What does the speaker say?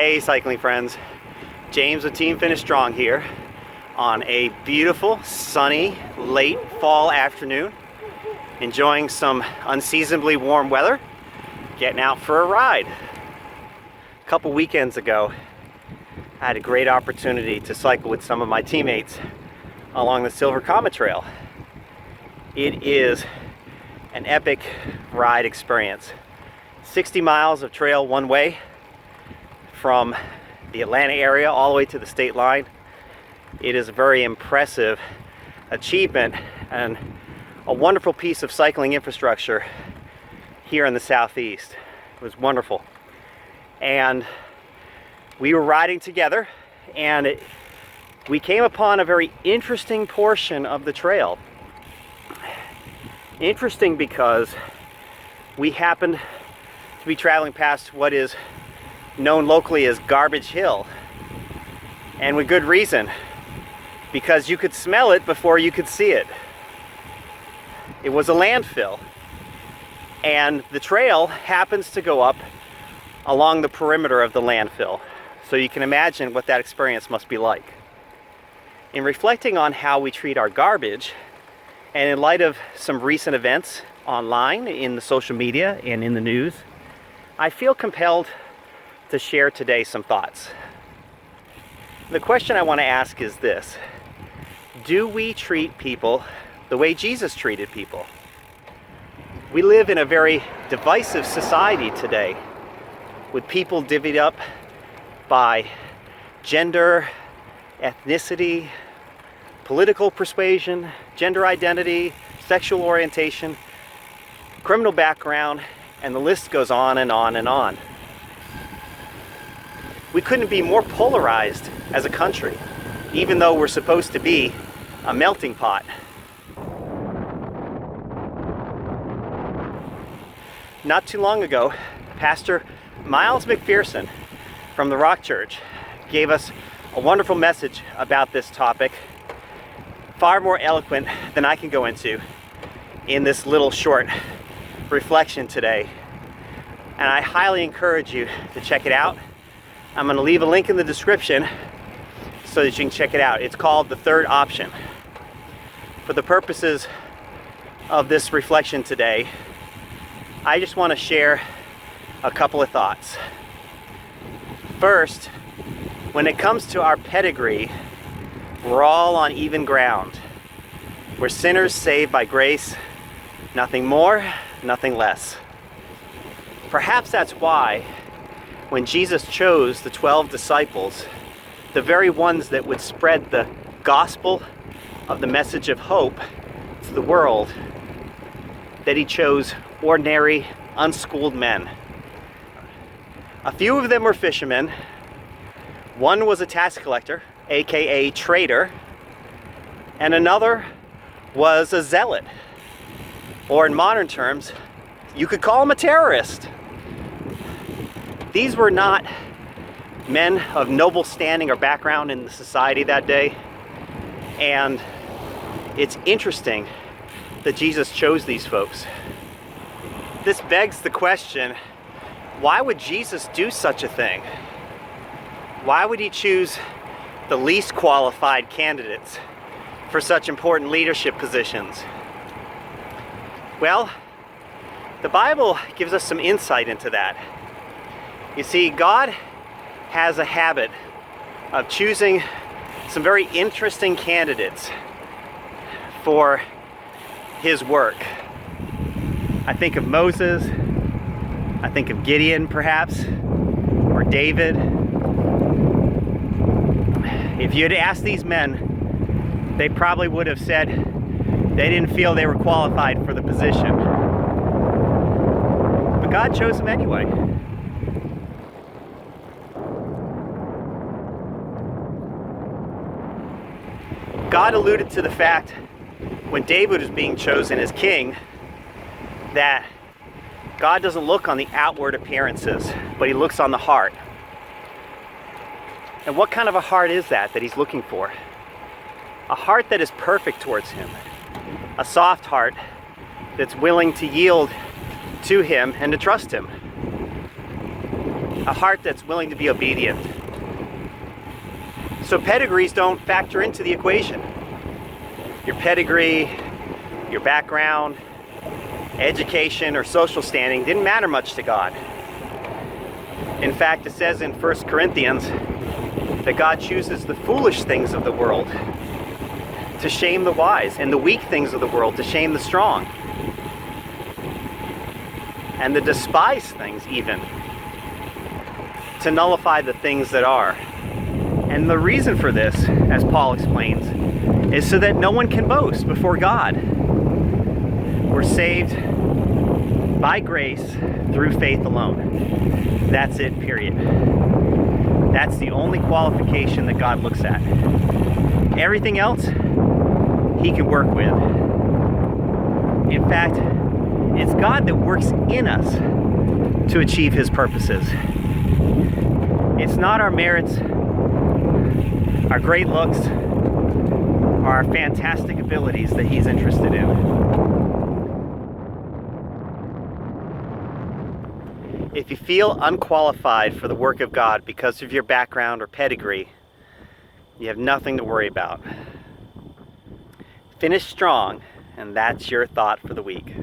Hey cycling friends, James with Team Finish Strong here on a beautiful, sunny, late fall afternoon, enjoying some unseasonably warm weather, getting out for a ride. A couple weekends ago, I had a great opportunity to cycle with some of my teammates along the Silver Comet Trail. It is an epic ride experience. 60 miles of trail one way from the Atlanta area all the way to the state line. It is a very impressive achievement and a wonderful piece of cycling infrastructure here in the Southeast. It was wonderful. And we were riding together and we came upon a very interesting portion of the trail. Interesting because we happened to be traveling past what is known locally as Garbage Hill, and with good reason, because you could smell it before you could see it. It was a landfill, and the trail happens to go up along the perimeter of the landfill, so you can imagine what that experience must be like. In reflecting on how we treat our garbage, and in light of some recent events online, in the social media, and in the news, I feel compelled to share today some thoughts. The question I want to ask is this: do we treat people the way Jesus treated people? We live in a very divisive society today, with people divvied up by gender, ethnicity, political persuasion, gender identity, sexual orientation, criminal background, and the list goes on and on and on. We couldn't be more polarized as a country, even though we're supposed to be a melting pot. Not too long ago, Pastor Miles McPherson from the Rock Church gave us a wonderful message about this topic, far more eloquent than I can go into in this little short reflection today. And I highly encourage you to check it out. I'm going to leave a link in the description so that you can check it out. It's called The Third Option. For the purposes of this reflection today, I just want to share a couple of thoughts. First, when it comes to our pedigree, we're all on even ground. We're sinners saved by grace, nothing more, nothing less. Perhaps that's why when Jesus chose the 12 disciples, the very ones that would spread the gospel of the message of hope to the world, that he chose ordinary, unschooled men. A few of them were fishermen. One was a tax collector, aka traitor, and another was a zealot, or in modern terms, you could call him a terrorist. These were not men of noble standing or background in the society that day, and it's interesting that Jesus chose these folks. This begs the question, why would Jesus do such a thing? Why would he choose the least qualified candidates for such important leadership positions? Well, the Bible gives us some insight into that. You see, God has a habit of choosing some very interesting candidates for his work. I think of Moses, I think of Gideon perhaps, or David. If you had asked these men, they probably would have said they didn't feel they were qualified for the position. But God chose them anyway. God alluded to the fact when David was being chosen as king that God doesn't look on the outward appearances, but he looks on the heart. And what kind of a heart is that he's looking for? A heart that is perfect towards him. A soft heart that's willing to yield to him and to trust him. a heart that's willing to be obedient. So pedigrees don't factor into the equation. Your pedigree, your background, education, or social standing didn't matter much to God. In fact, it says in 1 Corinthians that God chooses the foolish things of the world to shame the wise, and the weak things of the world to shame the strong, and the despised things even to nullify the things that are. And the reason for this, as Paul explains, is so that no one can boast before God. We're saved by grace through faith alone. That's it, period. That's the only qualification that God looks at. Everything else, He can work with. In fact, it's God that works in us to achieve His purposes. It's not our merits, our great looks, or our fantastic abilities that He's interested in. If you feel unqualified for the work of God because of your background or pedigree, you have nothing to worry about. Finish strong, and that's your thought for the week.